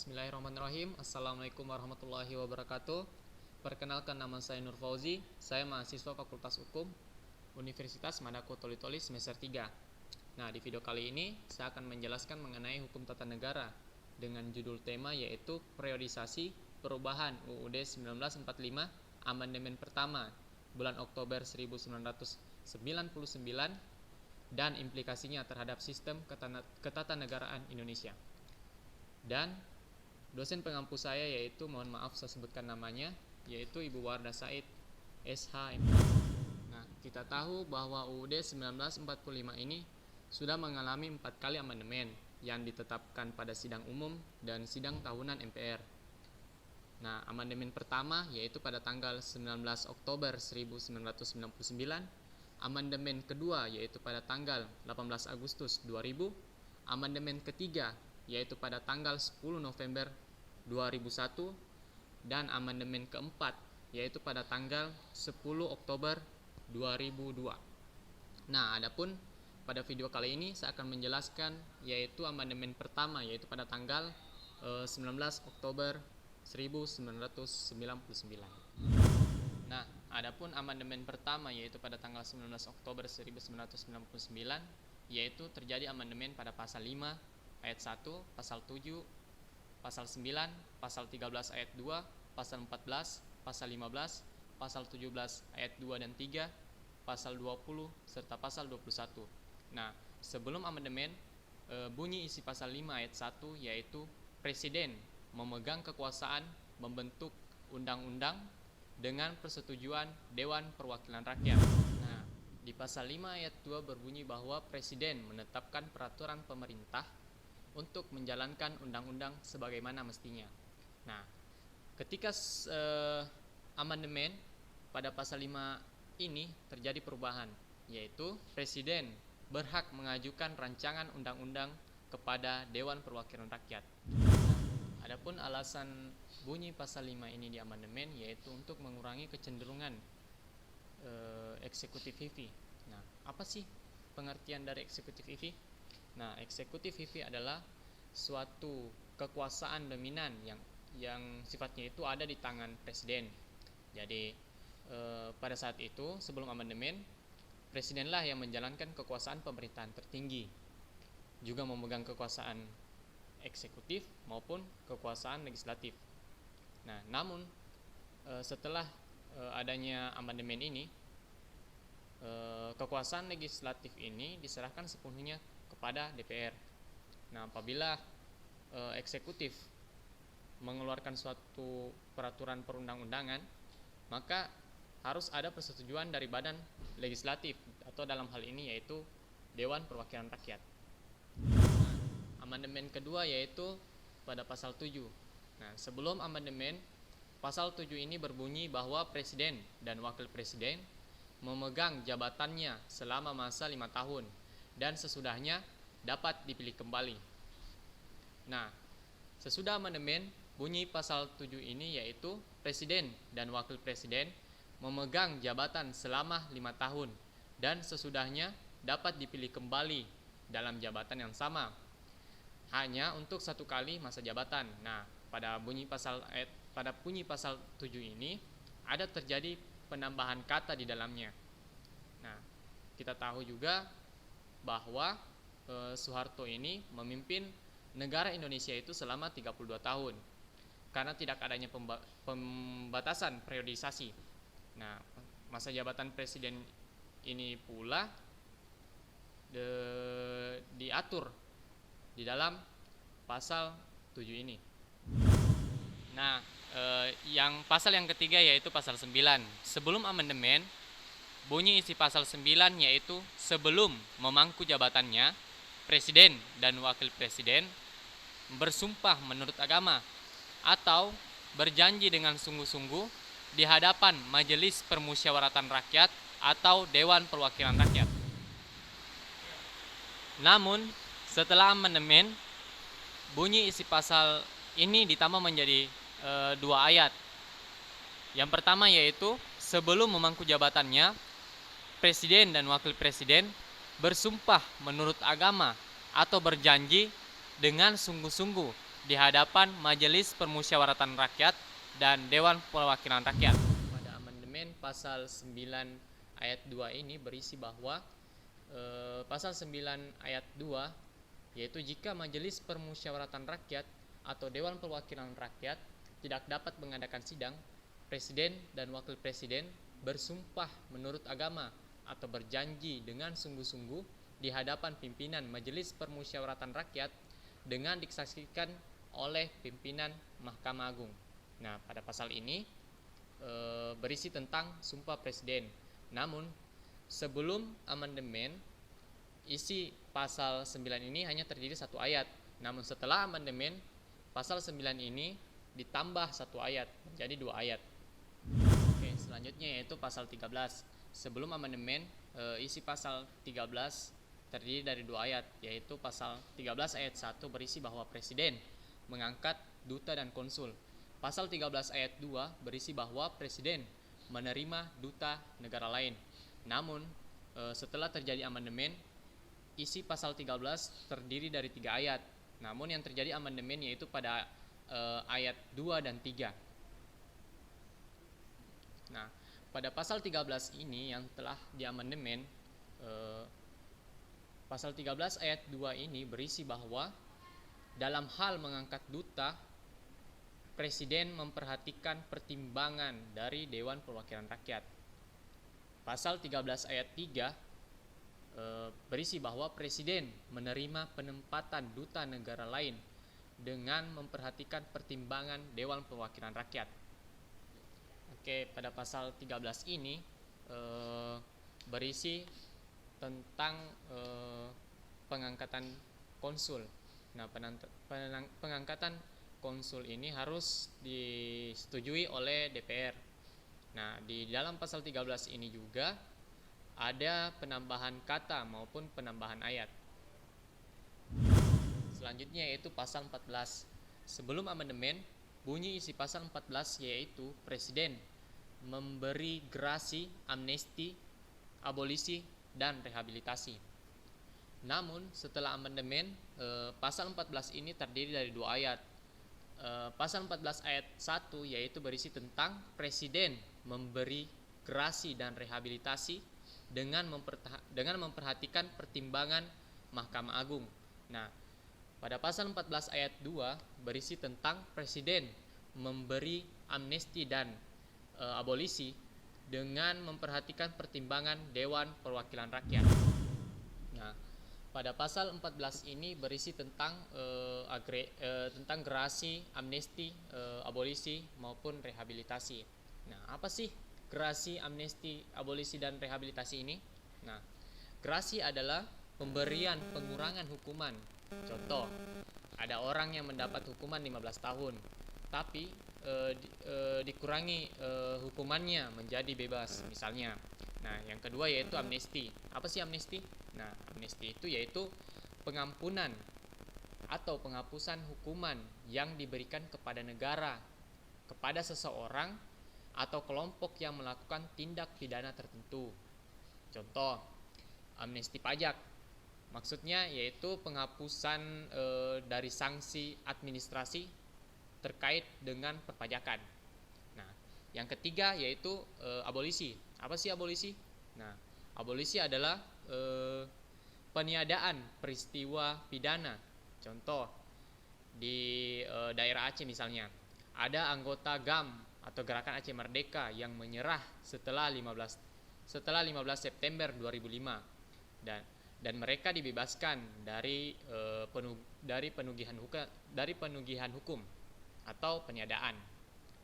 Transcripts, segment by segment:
Bismillahirrahmanirrahim. Assalamualaikum warahmatullahi wabarakatuh. Perkenalkan, nama saya Nur Fauzi. Saya mahasiswa Fakultas Hukum Universitas Madako Toli-Toli semester 3. Nah, di video kali ini saya akan menjelaskan mengenai hukum tata negara dengan judul tema yaitu periodisasi perubahan UUD 1945 amandemen pertama bulan Oktober 1999 dan implikasinya terhadap sistem ketatanegaraan Indonesia. Dan dosen pengampu saya yaitu, mohon maaf saya sebutkan namanya, yaitu Ibu Wardah Said SH. Nah, kita tahu bahwa UUD 1945 ini sudah mengalami 4 kali amandemen yang ditetapkan pada sidang umum dan sidang tahunan MPR. Nah, amandemen pertama yaitu pada tanggal 19 Oktober 1999, amandemen kedua yaitu pada tanggal 18 Agustus 2000, amandemen ketiga yaitu pada tanggal 10 November 2001, dan amandemen keempat yaitu pada tanggal 10 Oktober 2002. Nah, adapun pada video kali ini saya akan menjelaskan yaitu amandemen pertama yaitu pada tanggal 19 Oktober 1999. Nah, adapun amandemen pertama yaitu pada tanggal 19 Oktober 1999 yaitu terjadi amandemen pada pasal 5 ayat 1, pasal 7, pasal 9, pasal 13 ayat 2, pasal 14, pasal 15, pasal 17 ayat 2 dan 3, pasal 20 serta pasal 21. Nah, sebelum amandemen, bunyi isi pasal 5 ayat 1 yaitu Presiden memegang kekuasaan membentuk undang-undang dengan persetujuan Dewan Perwakilan Rakyat. Nah, di pasal 5 ayat 2 berbunyi bahwa Presiden menetapkan peraturan pemerintah untuk menjalankan undang-undang sebagaimana mestinya. Nah, ketika amandemen pada pasal 5 ini terjadi perubahan, yaitu Presiden berhak mengajukan rancangan undang-undang kepada Dewan Perwakilan Rakyat. Nah, adapun alasan bunyi pasal 5 ini di amandemen yaitu untuk mengurangi kecenderungan eksekutif hifi. Nah, apa sih pengertian dari eksekutif hifi? Nah, eksekutif hifi adalah suatu kekuasaan dominan yang sifatnya itu ada di tangan presiden. Jadi pada saat itu sebelum amandemen, presidenlah yang menjalankan kekuasaan pemerintahan tertinggi, juga memegang kekuasaan eksekutif maupun kekuasaan legislatif. Nah, namun setelah adanya amandemen ini, kekuasaan legislatif ini diserahkan sepenuhnya kepada DPR. Nah, apabila eksekutif mengeluarkan suatu peraturan perundang-undangan, maka harus ada persetujuan dari badan legislatif atau dalam hal ini yaitu Dewan Perwakilan Rakyat. Nah, amandemen kedua yaitu pada pasal 7. Nah, sebelum amandemen, pasal 7 ini berbunyi bahwa Presiden dan Wakil Presiden memegang jabatannya selama masa 5 tahun dan sesudahnya dapat dipilih kembali. Nah, sesudah amandemen, bunyi pasal 7 ini yaitu Presiden dan Wakil Presiden memegang jabatan selama 5 tahun dan sesudahnya dapat dipilih kembali dalam jabatan yang sama, hanya untuk 1 kali masa jabatan. Nah, pada bunyi pasal 7 ini ada terjadi penambahan kata di dalamnya. Nah, kita tahu juga bahwa Soeharto ini memimpin negara Indonesia itu selama 32 tahun karena tidak adanya pembatasan periodisasi. Nah, masa jabatan presiden ini pula diatur di dalam pasal 7 ini. Nah, pasal yang ketiga yaitu pasal 9. Sebelum amandemen, bunyi isi pasal 9 yaitu sebelum memangku jabatannya, Presiden dan Wakil Presiden bersumpah menurut agama atau berjanji dengan sungguh-sungguh di hadapan Majelis Permusyawaratan Rakyat atau Dewan Perwakilan Rakyat. Namun, setelah amandemen, bunyi isi pasal ini ditambah menjadi 2 ayat. Yang pertama yaitu sebelum memangku jabatannya, Presiden dan Wakil Presiden bersumpah menurut agama atau berjanji dengan sungguh-sungguh di hadapan Majelis Permusyawaratan Rakyat dan Dewan Perwakilan Rakyat. Pada amandemen pasal 9 ayat 2 ini berisi bahwa pasal 9 ayat 2 yaitu jika Majelis Permusyawaratan Rakyat atau Dewan Perwakilan Rakyat tidak dapat mengadakan sidang, Presiden dan Wakil Presiden bersumpah menurut agama atau berjanji dengan sungguh-sungguh di hadapan pimpinan Majelis Permusyawaratan Rakyat dengan disaksikan oleh pimpinan Mahkamah Agung. Nah, pada pasal ini berisi tentang sumpah presiden. Namun, sebelum amandemen, isi pasal 9 ini hanya terdiri satu ayat. Namun setelah amandemen, pasal 9 ini ditambah satu ayat menjadi 2 ayat. Oke, selanjutnya yaitu pasal 13. Sebelum amandemen, isi pasal 13 terdiri dari 2 ayat, yaitu pasal 13 ayat 1 berisi bahwa presiden mengangkat duta dan konsul. Pasal 13 ayat 2 berisi bahwa presiden menerima duta negara lain. Namun setelah terjadi amandemen, isi pasal 13 terdiri dari 3 ayat. Namun yang terjadi amandemen yaitu pada ayat 2 dan 3. Nah, pada pasal 13 ini yang telah diamandemen, pasal 13 ayat 2 ini berisi bahwa dalam hal mengangkat duta, Presiden memperhatikan pertimbangan dari Dewan Perwakilan Rakyat. Pasal 13 ayat 3 berisi bahwa Presiden menerima penempatan duta negara lain dengan memperhatikan pertimbangan Dewan Perwakilan Rakyat. Oke, pada pasal 13 ini berisi tentang pengangkatan konsul. Nah, pengangkatan konsul ini harus disetujui oleh DPR. Nah, di dalam pasal 13 ini juga ada penambahan kata maupun penambahan ayat. Selanjutnya yaitu pasal 14. Sebelum amandemen, bunyi isi pasal 14 yaitu Presiden memberi gerasi, amnesti, abolisi, dan rehabilitasi. Namun setelah amandemen, pasal 14 ini terdiri dari 2 ayat. Pasal 14 ayat 1 yaitu berisi tentang Presiden memberi gerasi dan rehabilitasi dengan memperhatikan pertimbangan Mahkamah Agung. Nah, pada pasal 14 ayat 2 berisi tentang Presiden memberi amnesti dan abolisi dengan memperhatikan pertimbangan Dewan Perwakilan Rakyat. Nah, pada pasal 14 ini berisi tentang tentang gerasi, amnesti, abolisi maupun rehabilitasi. Nah, apa sih gerasi, amnesti, abolisi, dan rehabilitasi ini? Nah, gerasi adalah pemberian pengurangan hukuman. Contoh, ada orang yang mendapat hukuman 15 tahun, tapi dikurangi hukumannya menjadi bebas misalnya. Nah, yang kedua yaitu amnesti. Apa sih amnesti? Nah, amnesti itu yaitu pengampunan atau penghapusan hukuman yang diberikan kepada negara, kepada seseorang atau kelompok yang melakukan tindak pidana tertentu. Contoh, amnesti pajak. Maksudnya yaitu penghapusan dari sanksi administrasi terkait dengan perpajakan. Nah, yang ketiga yaitu abolisi. Apa sih abolisi? Nah, abolisi adalah peniadaan peristiwa pidana. Contoh, di daerah Aceh misalnya, ada anggota GAM atau Gerakan Aceh Merdeka yang menyerah setelah 15 September 2005 dan mereka dibebaskan dari penugihan hukum atau peniadaan.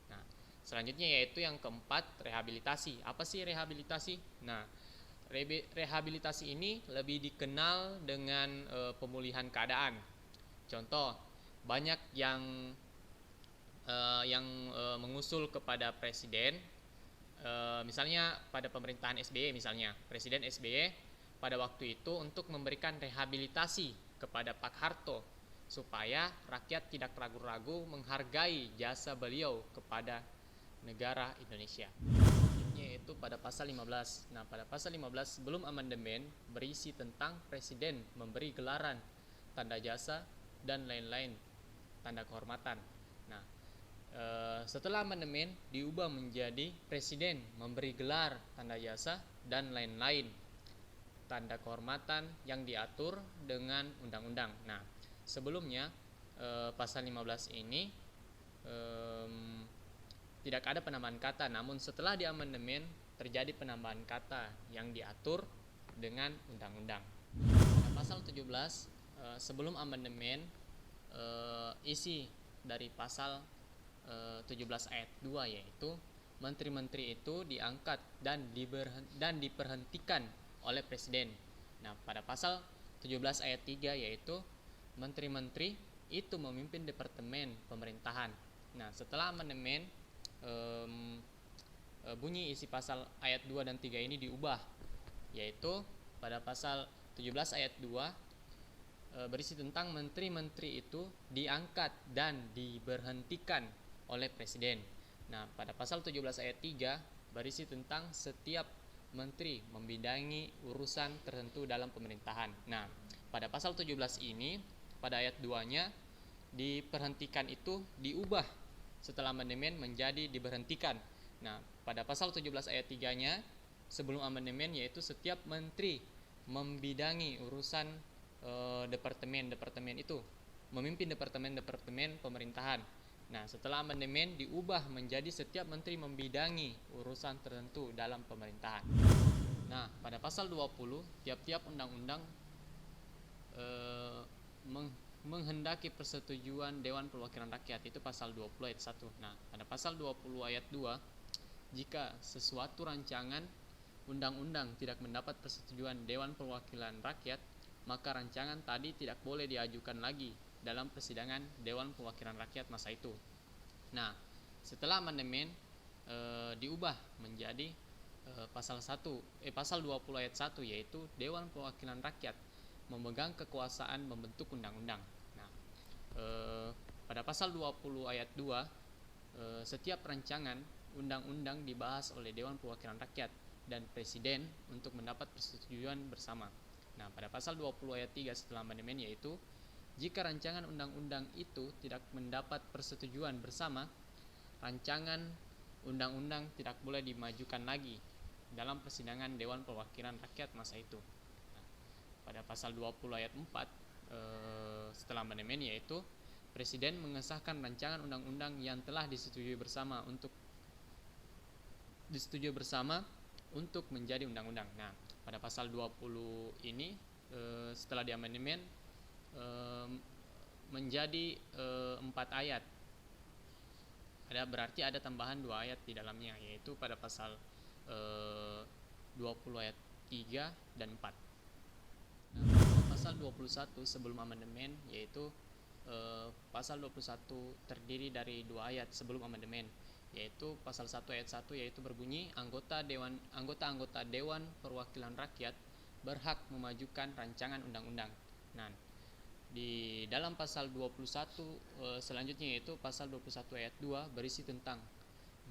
Nah, selanjutnya yaitu yang keempat, rehabilitasi. Apa sih rehabilitasi? Nah, rehabilitasi ini lebih dikenal dengan pemulihan keadaan. Contoh, banyak yang mengusul kepada presiden, misalnya pada pemerintahan SBY misalnya, Presiden SBY pada waktu itu untuk memberikan rehabilitasi kepada Pak Harto supaya rakyat tidak ragu-ragu menghargai jasa beliau kepada negara Indonesia. Yaitu pada pasal 15. Nah, pada pasal 15 sebelum amandemen berisi tentang Presiden memberi gelaran, tanda jasa, dan lain-lain tanda kehormatan. Nah, setelah amandemen diubah menjadi presiden memberi gelar, tanda jasa, dan lain-lain tanda kehormatan yang diatur dengan undang-undang. Nah, sebelumnya pasal 15 ini tidak ada penambahan kata, namun setelah diamandemen terjadi penambahan kata yang diatur dengan undang-undang. Nah, pasal 17 sebelum amandemen isi dari pasal 17 ayat 2 yaitu menteri-menteri itu diangkat dan diberhentikan oleh presiden. Nah, pada pasal 17 ayat 3 yaitu menteri-menteri itu memimpin departemen pemerintahan. Nah, setelah amandemen bunyi isi pasal ayat 2 dan 3 ini diubah, yaitu pada pasal 17 ayat 2 berisi tentang menteri-menteri itu diangkat dan diberhentikan oleh presiden. Nah, pada pasal 17 ayat 3 berisi tentang setiap menteri membidangi urusan tertentu dalam pemerintahan. Nah, pada pasal 17 ini pada ayat 2-nya diberhentikan itu diubah setelah amandemen menjadi diberhentikan. Nah, pada pasal 17 ayat 3-nya sebelum amandemen yaitu setiap menteri membidangi urusan departemen itu, memimpin departemen pemerintahan. Nah, setelah amandemen diubah menjadi setiap menteri membidangi urusan tertentu dalam pemerintahan. Nah, pada pasal 20 tiap-tiap undang-undang menghendaki persetujuan Dewan Perwakilan Rakyat, itu pasal 20 ayat 1. Nah, pada pasal 20 ayat 2, jika sesuatu rancangan undang-undang tidak mendapat persetujuan Dewan Perwakilan Rakyat, maka rancangan tadi tidak boleh diajukan lagi dalam persidangan Dewan Perwakilan Rakyat masa itu. Nah, setelah amandemen diubah menjadi pasal 20 ayat 1 yaitu Dewan Perwakilan Rakyat memegang kekuasaan membentuk undang-undang. Nah, pada pasal 20 ayat 2 setiap rancangan undang-undang dibahas oleh Dewan Perwakilan Rakyat dan Presiden untuk mendapat persetujuan bersama. Nah, pada pasal 20 ayat 3 setelah amandemen yaitu jika rancangan undang-undang itu tidak mendapat persetujuan bersama, rancangan undang-undang tidak boleh dimajukan lagi dalam persidangan Dewan Perwakilan Rakyat masa itu. Nah, pada pasal 20 ayat 4 setelah amandemen yaitu Presiden mengesahkan rancangan undang-undang yang telah disetujui bersama untuk menjadi undang-undang. Nah, pada pasal 20 ini setelah diamandemen menjadi 4 ayat. Berarti ada tambahan 2 ayat di dalamnya, yaitu pada pasal 20 ayat 3 dan 4. Nah, pasal 21 sebelum amandemen yaitu pasal 21 terdiri dari 2 ayat sebelum amandemen, yaitu pasal 1 ayat 1 yaitu berbunyi anggota Dewan Perwakilan Rakyat berhak memajukan rancangan undang-undang. Nah, di dalam pasal 21 selanjutnya yaitu pasal 21 ayat 2 berisi tentang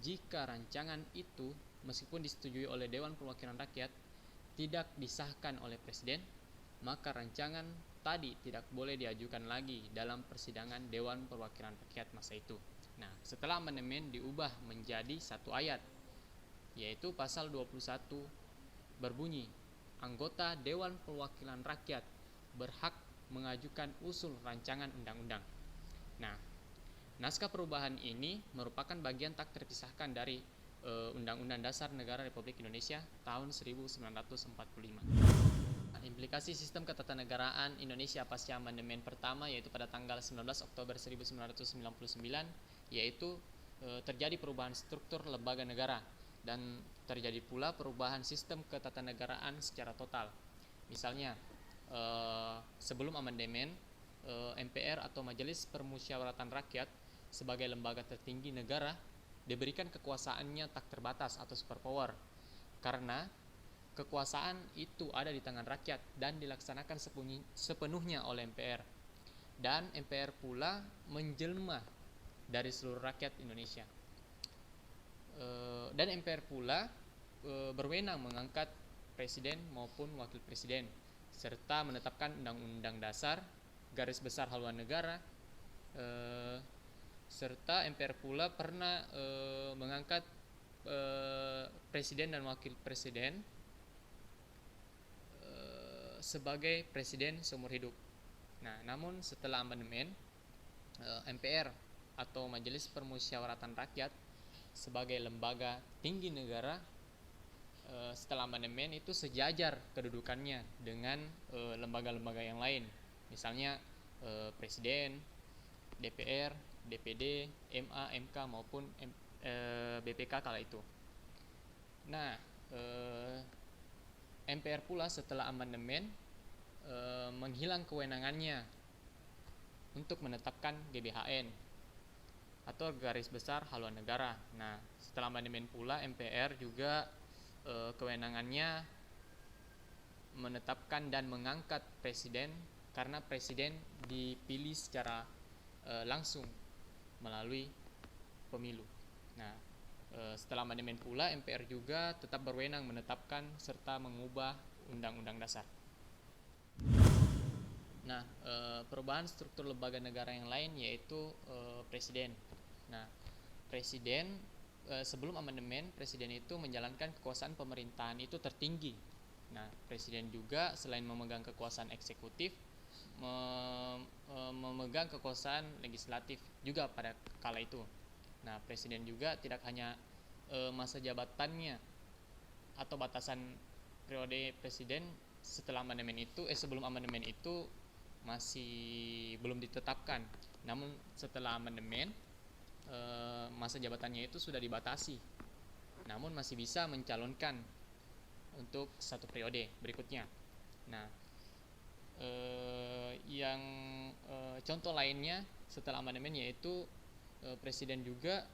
jika rancangan itu meskipun disetujui oleh Dewan Perwakilan Rakyat tidak disahkan oleh Presiden, maka rancangan tadi tidak boleh diajukan lagi dalam persidangan Dewan Perwakilan Rakyat masa itu. Nah, setelah amandemen diubah menjadi 1 ayat, yaitu pasal 21 berbunyi anggota Dewan Perwakilan Rakyat berhak mengajukan usul rancangan undang-undang. Nah, naskah perubahan ini merupakan bagian tak terpisahkan dari Undang-Undang Dasar Negara Republik Indonesia tahun 1945. Implikasi sistem ketatanegaraan Indonesia pasca amandemen pertama yaitu pada tanggal 19 Oktober 1999 yaitu terjadi perubahan struktur lembaga negara dan terjadi pula perubahan sistem ketatanegaraan secara total. Misalnya sebelum amandemen MPR atau Majelis Permusyawaratan Rakyat sebagai lembaga tertinggi negara diberikan kekuasaannya tak terbatas atau superpower karena kekuasaan itu ada di tangan rakyat dan dilaksanakan sepenuhnya oleh MPR. Dan MPR pula menjelma dari seluruh rakyat Indonesia. Dan MPR pula berwenang mengangkat presiden maupun wakil presiden serta menetapkan undang-undang dasar, garis besar haluan negara, Eh, serta MPR pula pernah mengangkat presiden dan wakil presiden sebagai presiden seumur hidup. Nah, namun setelah amandemen, MPR atau Majelis Permusyawaratan Rakyat sebagai lembaga tinggi negara setelah amandemen itu sejajar kedudukannya dengan lembaga-lembaga yang lain, misalnya presiden, DPR, DPD, MA, MK maupun BPK kala itu. Nah, MPR pula setelah amandemen menghilang kewenangannya untuk menetapkan GBHN atau garis besar haluan negara. Nah, setelah amandemen pula MPR juga kewenangannya menetapkan dan mengangkat presiden, karena presiden dipilih secara langsung melalui pemilu. Nah, setelah amandemen pula MPR juga tetap berwenang menetapkan serta mengubah undang-undang dasar. Nah, perubahan struktur lembaga negara yang lain yaitu presiden. Nah, presiden sebelum amandemen, presiden itu menjalankan kekuasaan pemerintahan itu tertinggi. Nah, presiden juga selain memegang kekuasaan eksekutif, memegang kekuasaan legislatif juga pada kala itu. Nah, presiden juga tidak hanya masa jabatannya atau batasan periode presiden setelah amandemen itu sebelum amandemen itu masih belum ditetapkan. Namun setelah amandemen masa jabatannya itu sudah dibatasi, namun masih bisa mencalonkan untuk satu periode berikutnya. Nah, yang contoh lainnya setelah amandemen yaitu presiden juga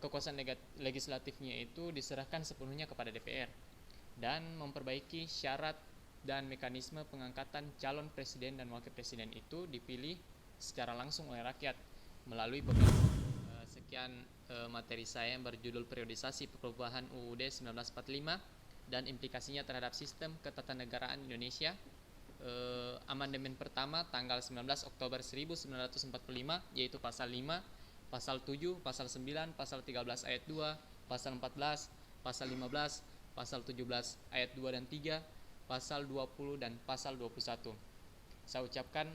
kekuasaan legislatifnya itu diserahkan sepenuhnya kepada DPR dan memperbaiki syarat dan mekanisme pengangkatan calon presiden dan wakil presiden itu dipilih secara langsung oleh rakyat melalui pemilu. Sekian materi saya yang berjudul periodisasi perubahan UUD 1945 dan implikasinya terhadap sistem ketatanegaraan Indonesia. Amandemen pertama tanggal 19 Oktober 1945 yaitu pasal 5, pasal 7, pasal 9, pasal 13 ayat 2, pasal 14, pasal 15, pasal 17 ayat 2 dan 3, pasal 20 dan pasal 21. Saya ucapkan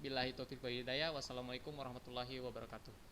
billahi taufiq wal hidayah. Wassalamualaikum warahmatullahi wabarakatuh.